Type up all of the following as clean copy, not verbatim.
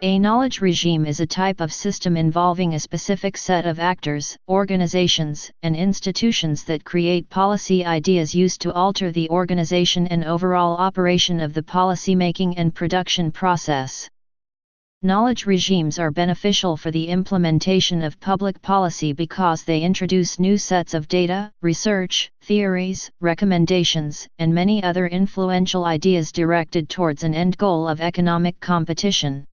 A knowledge regime is a type of system involving a specific set of actors, organizations, and institutions that create policy ideas used to alter the organization and overall operation of the policy-making and production process. Knowledge regimes are beneficial for the implementation of public policy because they introduce new sets of data, research, theories, recommendations, and many other influential ideas directed towards an end goal of economic competition.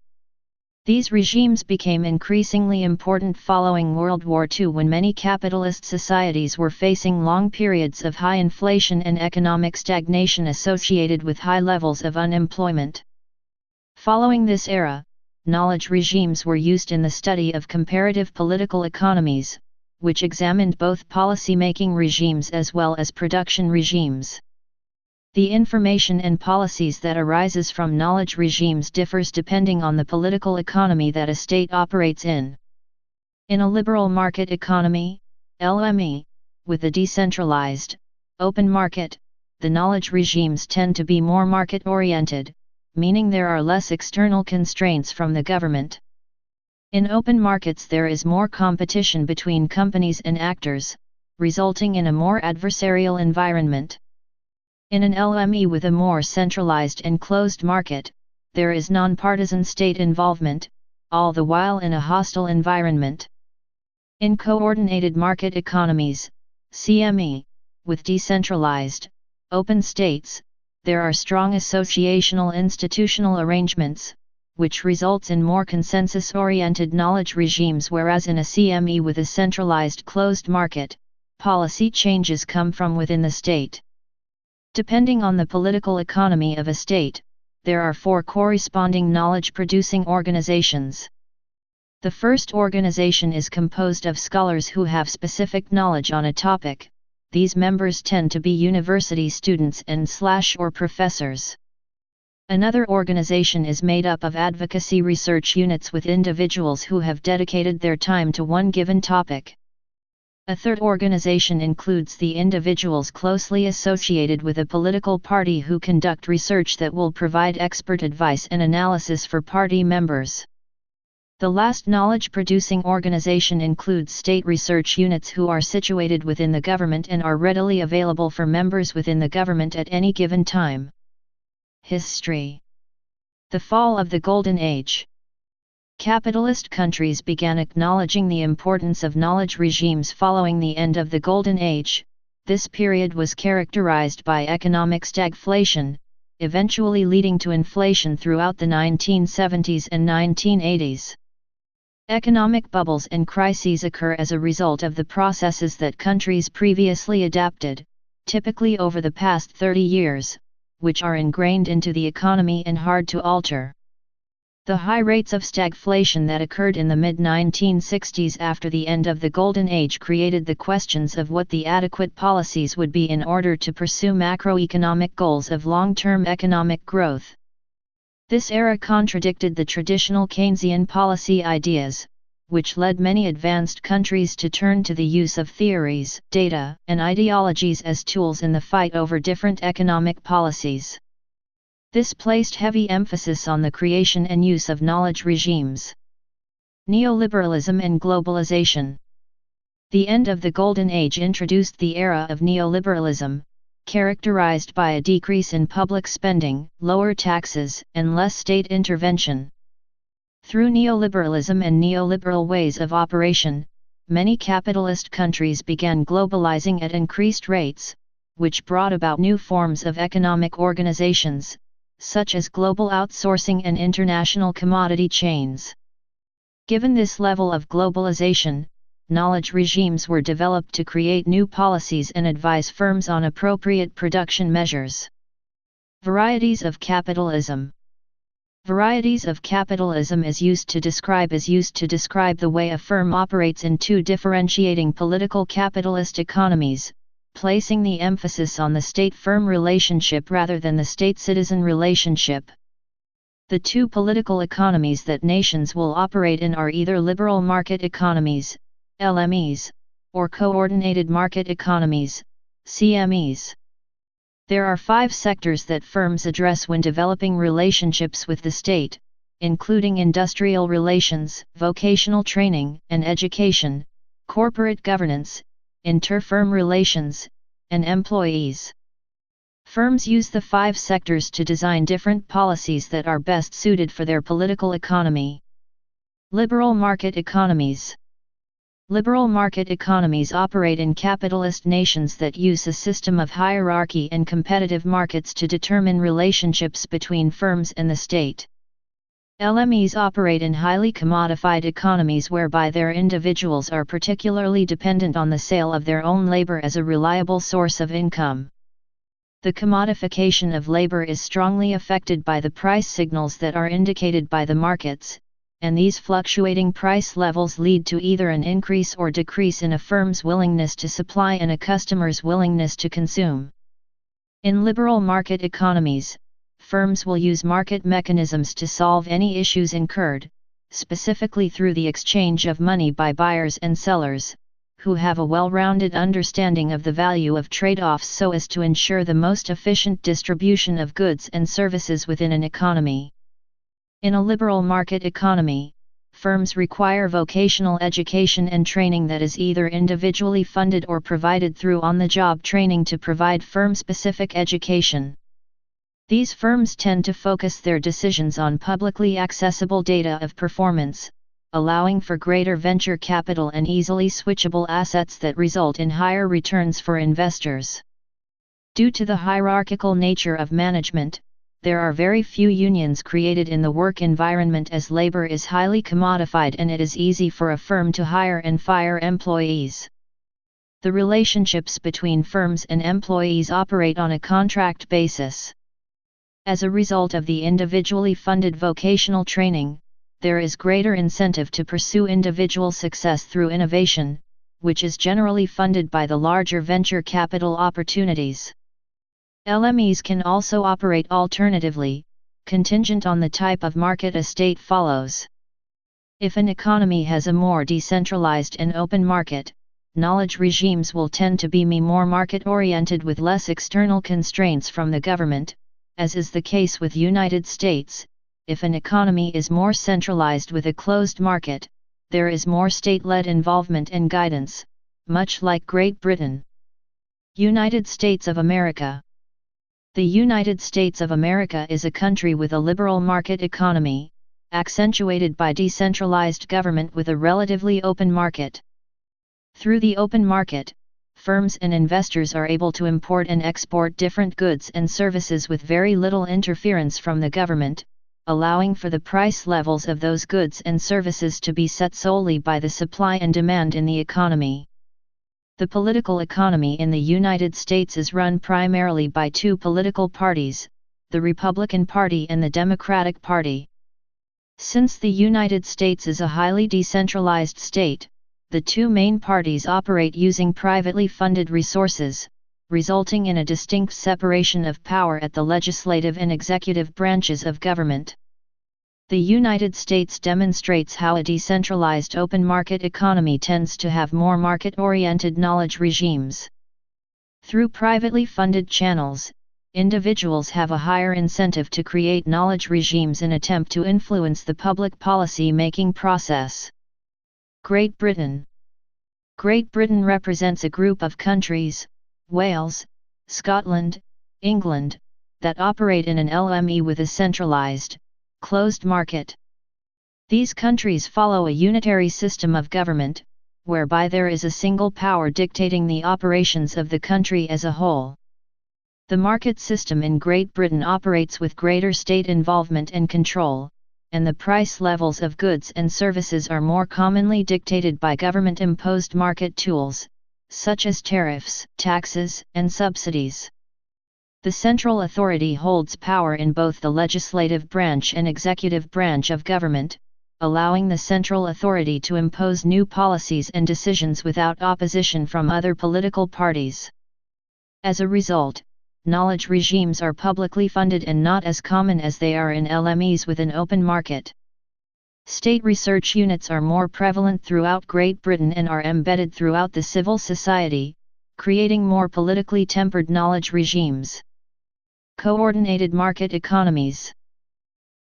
These regimes became increasingly important following World War II when many capitalist societies were facing long periods of high inflation and economic stagnation associated with high levels of unemployment. Following this era, knowledge regimes were used in the study of comparative political economies, which examined both policy-making regimes as well as production regimes. The information and policies that arises from knowledge regimes differs depending on the political economy that a state operates in. In a liberal market economy, LME, with a decentralized, open market, the knowledge regimes tend to be more market-oriented, meaning there are less external constraints from the government. In open markets there is more competition between companies and actors, resulting in a more adversarial environment. In an LME with a more centralized and closed market, there is nonpartisan state involvement, all the while in a hostile environment. In coordinated market economies, CME, with decentralized, open states, there are strong associational institutional arrangements, which results in more consensus-oriented knowledge regimes, whereas in a CME with a centralized closed market, policy changes come from within the state. Depending on the political economy of a state, there are 4 corresponding knowledge-producing organizations. The first organization is composed of scholars who have specific knowledge on a topic. These members tend to be university students and/or professors. Another organization is made up of advocacy research units with individuals who have dedicated their time to one given topic. A third organization includes the individuals closely associated with a political party who conduct research that will provide expert advice and analysis for party members. The last knowledge-producing organization includes state research units who are situated within the government and are readily available for members within the government at any given time. History. The fall of the Golden Age. Capitalist countries began acknowledging the importance of knowledge regimes following the end of the Golden Age. This period was characterized by economic stagflation, eventually leading to inflation throughout the 1970s and 1980s. Economic bubbles and crises occur as a result of the processes that countries previously adapted, typically over the past 30 years, which are ingrained into the economy and hard to alter. The high rates of stagflation that occurred in the mid-1960s after the end of the Golden Age created the questions of what the adequate policies would be in order to pursue macroeconomic goals of long-term economic growth. This era contradicted the traditional Keynesian policy ideas, which led many advanced countries to turn to the use of theories, data, and ideologies as tools in the fight over different economic policies. This placed heavy emphasis on the creation and use of knowledge regimes. Neoliberalism and globalization. The end of the Golden Age introduced the era of neoliberalism, characterized by a decrease in public spending, lower taxes, and less state intervention. Through neoliberalism and neoliberal ways of operation, many capitalist countries began globalizing at increased rates, which brought about new forms of economic organizations, such as global outsourcing and international commodity chains. Given this level of globalization, knowledge regimes were developed to create new policies and advise firms on appropriate production measures. Varieties of capitalism. Varieties of capitalism is used to describe the way a firm operates in 2 differentiating political capitalist economies, placing the emphasis on the state-firm relationship rather than the state-citizen relationship. The 2 political economies that nations will operate in are either liberal market economies, LMEs, or coordinated market economies, CMEs. There are 5 sectors that firms address when developing relationships with the state: including industrial relations, vocational training and education, corporate governance, inter-firm relations, and employees. Firms use the 5 sectors to design different policies that are best suited for their political economy. Liberal market economies. Liberal market economies operate in capitalist nations that use a system of hierarchy and competitive markets to determine relationships between firms and the state. LMEs operate in highly commodified economies whereby their individuals are particularly dependent on the sale of their own labor as a reliable source of income. The commodification of labor is strongly affected by the price signals that are indicated by the markets, and these fluctuating price levels lead to either an increase or decrease in a firm's willingness to supply and a customer's willingness to consume. In liberal market economies, firms will use market mechanisms to solve any issues incurred, specifically through the exchange of money by buyers and sellers, who have a well-rounded understanding of the value of trade-offs so as to ensure the most efficient distribution of goods and services within an economy. In a liberal market economy, firms require vocational education and training that is either individually funded or provided through on-the-job training to provide firm-specific education. These firms tend to focus their decisions on publicly accessible data of performance, allowing for greater venture capital and easily switchable assets that result in higher returns for investors. Due to the hierarchical nature of management, there are very few unions created in the work environment as labor is highly commodified and it is easy for a firm to hire and fire employees. The relationships between firms and employees operate on a contract basis. As a result of the individually funded vocational training, there is greater incentive to pursue individual success through innovation, which is generally funded by the larger venture capital opportunities. LMEs can also operate alternatively, contingent on the type of market a state follows. If an economy has a more decentralized and open market, knowledge regimes will tend to be more market-oriented with less external constraints from the government, as is the case with United States. If an economy is more centralized with a closed market, there is more state-led involvement and guidance, much like Great Britain. United States of America. The United States of America is a country with a liberal market economy, accentuated by decentralized government with a relatively open market. Through the open market, firms and investors are able to import and export different goods and services with very little interference from the government, allowing for the price levels of those goods and services to be set solely by the supply and demand in the economy. The political economy in the United States is run primarily by 2 political parties, the Republican Party and the Democratic Party. Since the United States is a highly decentralized state, the 2 main parties operate using privately funded resources, resulting in a distinct separation of power at the legislative and executive branches of government. The United States demonstrates how a decentralized open market economy tends to have more market-oriented knowledge regimes. Through privately funded channels, individuals have a higher incentive to create knowledge regimes in attempt to influence the public policy-making process. Great Britain. Great Britain represents a group of countries, Wales, Scotland, England, that operate in an LME with a centralized, closed market. These countries follow a unitary system of government, whereby there is a single power dictating the operations of the country as a whole. The market system in Great Britain operates with greater state involvement and control, and the price levels of goods and services are more commonly dictated by government-imposed market tools, such as tariffs, taxes, and subsidies. The central authority holds power in both the legislative branch and executive branch of government, allowing the central authority to impose new policies and decisions without opposition from other political parties. As a result, knowledge regimes are publicly funded and not as common as they are in LMEs with an open market. State research units are more prevalent throughout Great Britain and are embedded throughout the civil society, creating more politically tempered knowledge regimes. Coordinated market economies.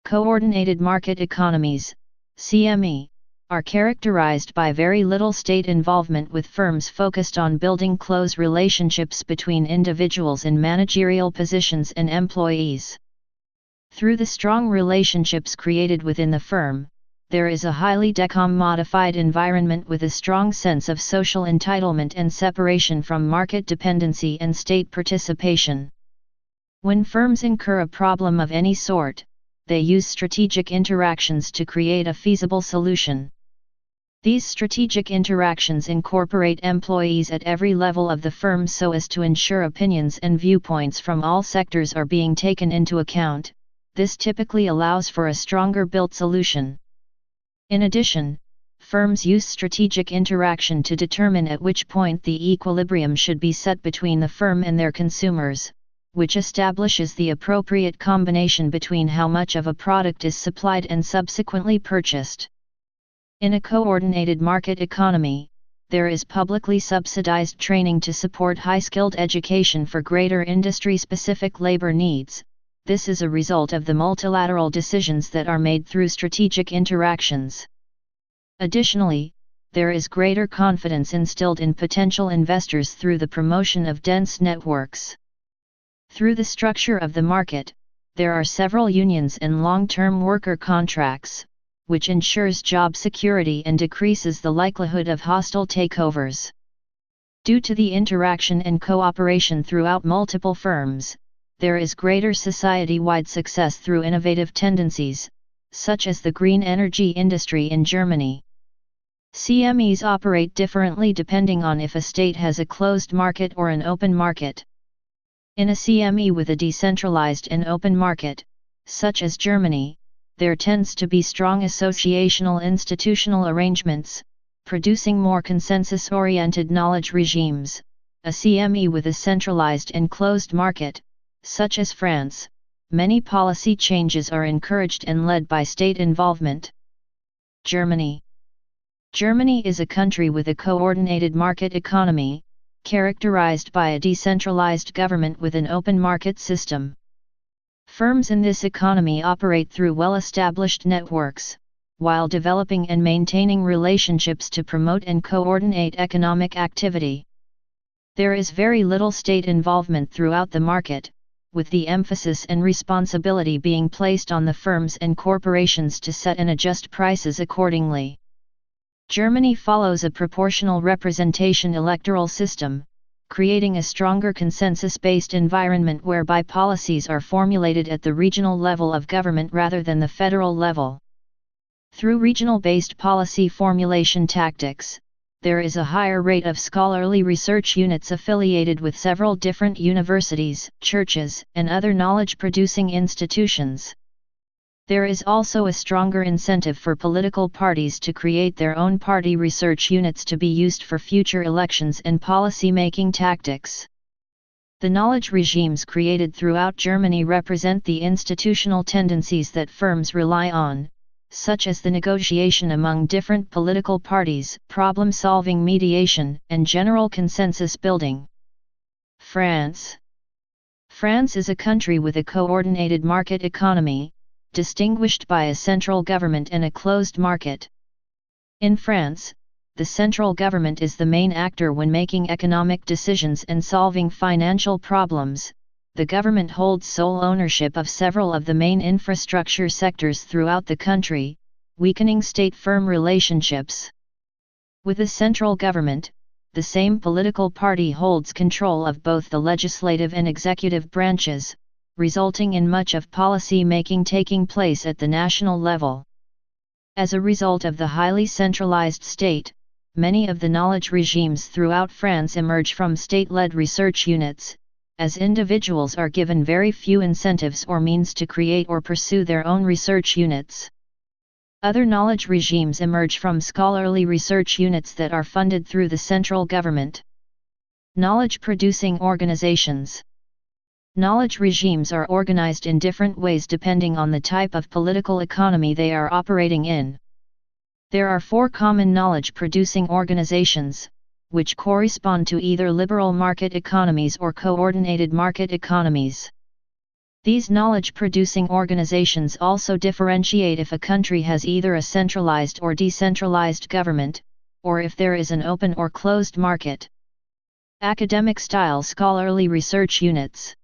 Coordinated market economies, CME, are characterized by very little state involvement, with firms focused on building close relationships between individuals in managerial positions and employees. Through the strong relationships created within the firm, there is a highly decommodified environment with a strong sense of social entitlement and separation from market dependency and state participation. When firms incur a problem of any sort, they use strategic interactions to create a feasible solution. These strategic interactions incorporate employees at every level of the firm so as to ensure opinions and viewpoints from all sectors are being taken into account. This typically allows for a stronger built solution. In addition, firms use strategic interaction to determine at which point the equilibrium should be set between the firm and their consumers, which establishes the appropriate combination between how much of a product is supplied and subsequently purchased. In a coordinated market economy, there is publicly subsidized training to support high-skilled education for greater industry-specific labor needs. This is a result of the multilateral decisions that are made through strategic interactions. Additionally, there is greater confidence instilled in potential investors through the promotion of dense networks. Through the structure of the market, there are several unions and long-term worker contracts, which ensures job security and decreases the likelihood of hostile takeovers. Due to the interaction and cooperation throughout multiple firms, there is greater society-wide success through innovative tendencies, such as the green energy industry in Germany. CMEs operate differently depending on if a state has a closed market or an open market. In a CME with a decentralized and open market, such as Germany, there tends to be strong associational institutional arrangements, producing more consensus-oriented knowledge regimes. A CME with a centralized and closed market, such as France, many policy changes are encouraged and led by state involvement. Germany. Germany is a country with a coordinated market economy, characterized by a decentralized government with an open market system. Firms in this economy operate through well-established networks, while developing and maintaining relationships to promote and coordinate economic activity. There is very little state involvement throughout the market, with the emphasis and responsibility being placed on the firms and corporations to set and adjust prices accordingly. Germany follows a proportional representation electoral system, creating a stronger consensus-based environment whereby policies are formulated at the regional level of government rather than the federal level. Through regional-based policy formulation tactics, there is a higher rate of scholarly research units affiliated with several different universities, churches, and other knowledge-producing institutions. There is also a stronger incentive for political parties to create their own party research units to be used for future elections and policy-making tactics. The knowledge regimes created throughout Germany represent the institutional tendencies that firms rely on, such as the negotiation among different political parties, problem-solving mediation, and general consensus building. France. France is a country with a coordinated market economy, distinguished by a central government and a closed market. In France, the central government is the main actor when making economic decisions and solving financial problems. The government holds sole ownership of several of the main infrastructure sectors throughout the country, weakening state-firm relationships. With the central government, the same political party holds control of both the legislative and executive branches, resulting in much of policy making taking place at the national level. As a result of the highly centralized state, many of the knowledge regimes throughout France emerge from state-led research units, as individuals are given very few incentives or means to create or pursue their own research units. Other knowledge regimes emerge from scholarly research units that are funded through the central government. Knowledge-producing organizations. Knowledge regimes are organized in different ways depending on the type of political economy they are operating in. There are 4 common knowledge-producing organizations, which correspond to either liberal market economies or coordinated market economies. These knowledge-producing organizations also differentiate if a country has either a centralized or decentralized government, or if there is an open or closed market. Academic-style scholarly research units.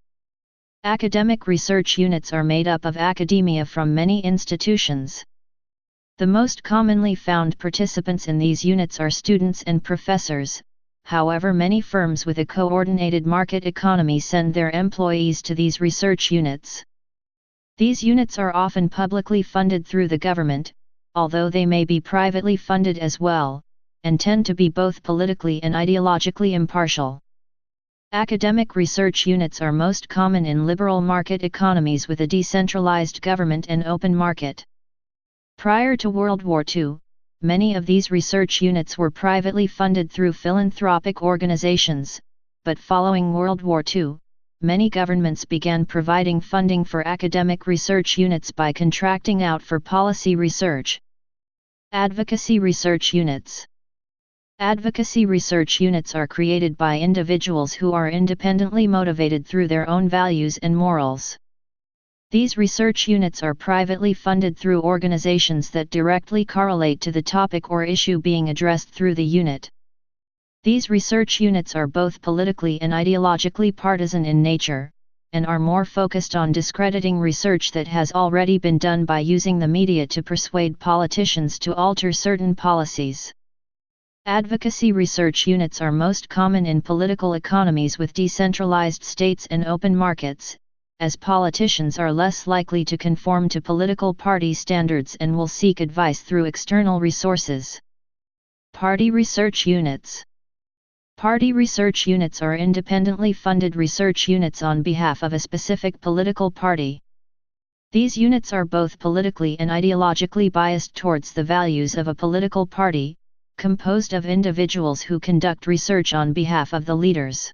Academic research units are made up of academia from many institutions. The most commonly found participants in these units are students and professors. However, many firms with a coordinated market economy send their employees to these research units. These units are often publicly funded through the government, although they may be privately funded as well, and tend to be both politically and ideologically impartial. Academic research units are most common in liberal market economies with a decentralized government and open market. Prior to World War II, many of these research units were privately funded through philanthropic organizations, but following World War II, many governments began providing funding for academic research units by contracting out for policy research. Advocacy research units. Advocacy research units are created by individuals who are independently motivated through their own values and morals. These research units are privately funded through organizations that directly correlate to the topic or issue being addressed through the unit. These research units are both politically and ideologically partisan in nature, and are more focused on discrediting research that has already been done by using the media to persuade politicians to alter certain policies. Advocacy research units are most common in political economies with decentralized states and open markets, as politicians are less likely to conform to political party standards and will seek advice through external resources. Party research units. Party research units are independently funded research units on behalf of a specific political party. These units are both politically and ideologically biased towards the values of a political party, composed of individuals who conduct research on behalf of the leaders.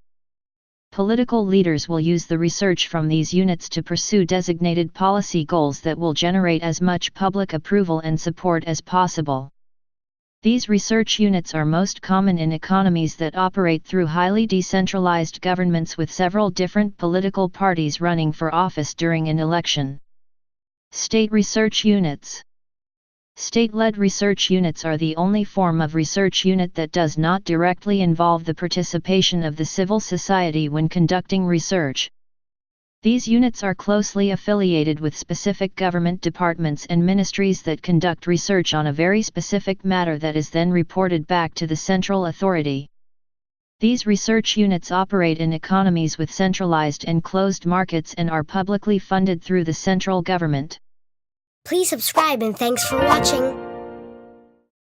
Political leaders will use the research from these units to pursue designated policy goals that will generate as much public approval and support as possible. These research units are most common in economies that operate through highly decentralized governments with several different political parties running for office during an election. State research units. State-led research units are the only form of research unit that does not directly involve the participation of the civil society when conducting research. These units are closely affiliated with specific government departments and ministries that conduct research on a very specific matter that is then reported back to the central authority. These research units operate in economies with centralized and closed markets and are publicly funded through the central government. Please subscribe and thanks for watching.